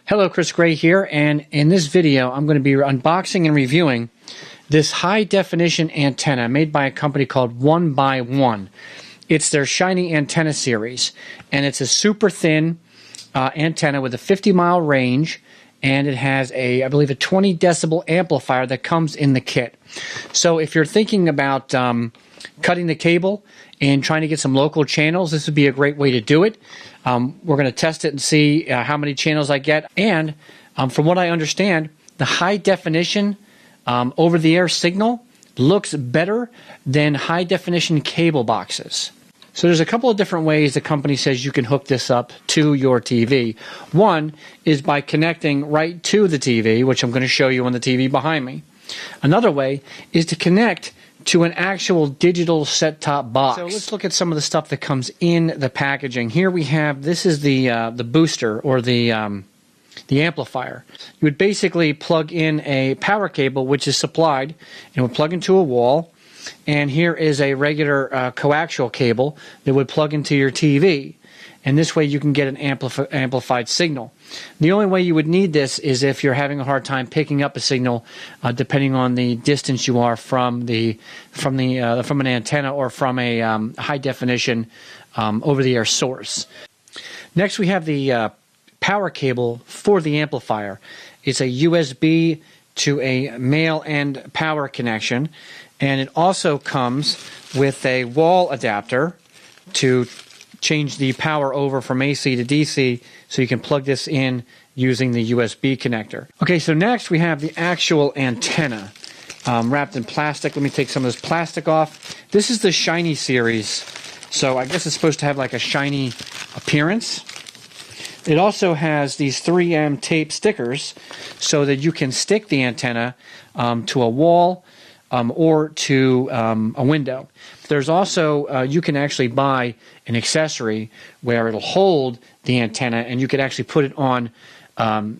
Hello, Chris Gray here, and in this video I'm going to be unboxing and reviewing this high-definition antenna made by a company called 1byone. It's their shiny antenna series, and it's a super thin antenna with a 50-mile range, and it has I believe a 20 decibel amplifier that comes in the kit. So if you're thinking about cutting the cable and trying to get some local channels, this would be a great way to do it. We're going to test it and see how many channels I get. And from what I understand, the high definition over-the-air signal looks better than high definition cable boxes. So there's a couple of different ways the company says you can hook this up to your TV. One is by connecting right to the TV, which I'm going to show you on the TV behind me. Another way is to connect to an actual digital set-top box. So let's look at some of the stuff that comes in the packaging. Here we have, this is the booster, or the amplifier. You would basically plug in a power cable which is supplied, and would plug into a wall. And here is a regular coaxial cable that would plug into your TV. And this way you can get an amplified signal. The only way you would need this is if you're having a hard time picking up a signal, depending on the distance you are from an antenna or from a high definition over-the-air source. Next, we have the power cable for the amplifier. It's a USB to a male end power connection, and it also comes with a wall adapter to change the power over from AC to DC, so you can plug this in using the USB connector. Okay, so next we have the actual antenna wrapped in plastic. Let me take some of this plastic off. This is the shiny series, so I guess it's supposed to have like a shiny appearance. It also has these 3M tape stickers so that you can stick the antenna to a wall or to a window. There's also, you can actually buy an accessory where it'll hold the antenna, and you could actually put it on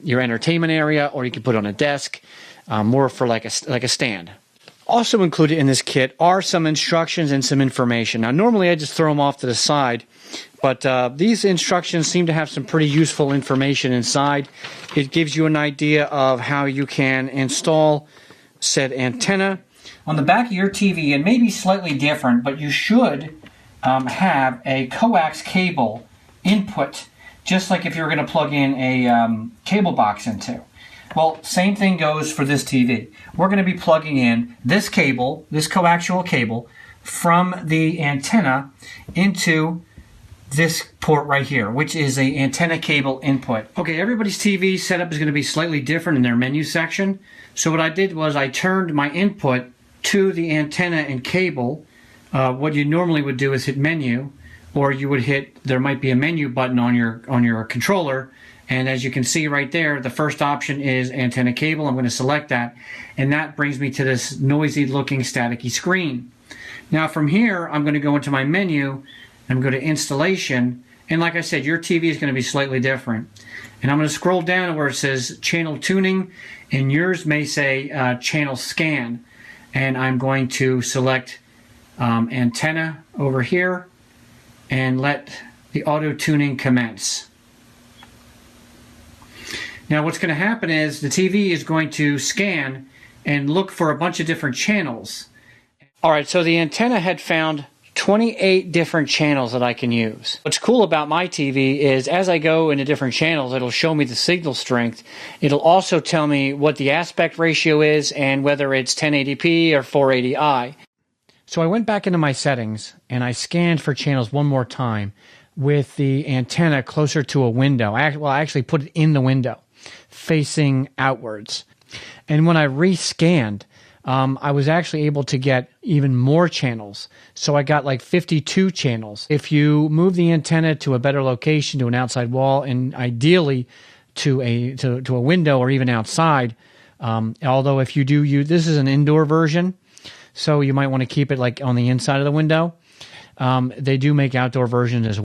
your entertainment area, or you can put it on a desk, more for like a stand. Also included in this kit are some instructions and some information. Now normally I just throw them off to the side, but these instructions seem to have some pretty useful information inside. It gives you an idea of how you can install said antenna on the back of your TV. It may be slightly different, but you should have a coax cable input, just like if you were going to plug in a cable box into. Well, same thing goes for this TV. We're going to be plugging in this cable, this coaxial cable, from the antenna into this port right here, which is a antenna cable input. Okay, everybody's TV setup is going to be slightly different in their menu section. So what I did was I turned my input to the antenna and cable. What you normally would do is hit menu, or you would hit, there might be a menu button on your controller, and as you can see right there, the first option is antenna cable. I'm going to select that, and that brings me to this noisy looking staticky screen. Now from here I'm going to go into my menu, I'm going to installation, and like I said, your TV is going to be slightly different. And I'm going to scroll down where it says channel tuning, and yours may say channel scan. And I'm going to select antenna over here and let the auto tuning commence. Now what's going to happen is the TV is going to scan and look for a bunch of different channels. Alright, so the antenna had found 28 different channels that I can use. What's cool about my TV is as I go into different channels, it'll show me the signal strength. It'll also tell me what the aspect ratio is and whether it's 1080p or 480i. So I went back into my settings and I scanned for channels one more time with the antenna closer to a window. I actually put it in the window, facing outwards. And when I rescanned, I was actually able to get even more channels. So I got like 52 channels. If you move the antenna to a better location, to an outside wall, and ideally to a window or even outside, although if you do use, this is an indoor version, so you might want to keep it like on the inside of the window. They do make outdoor versions as well.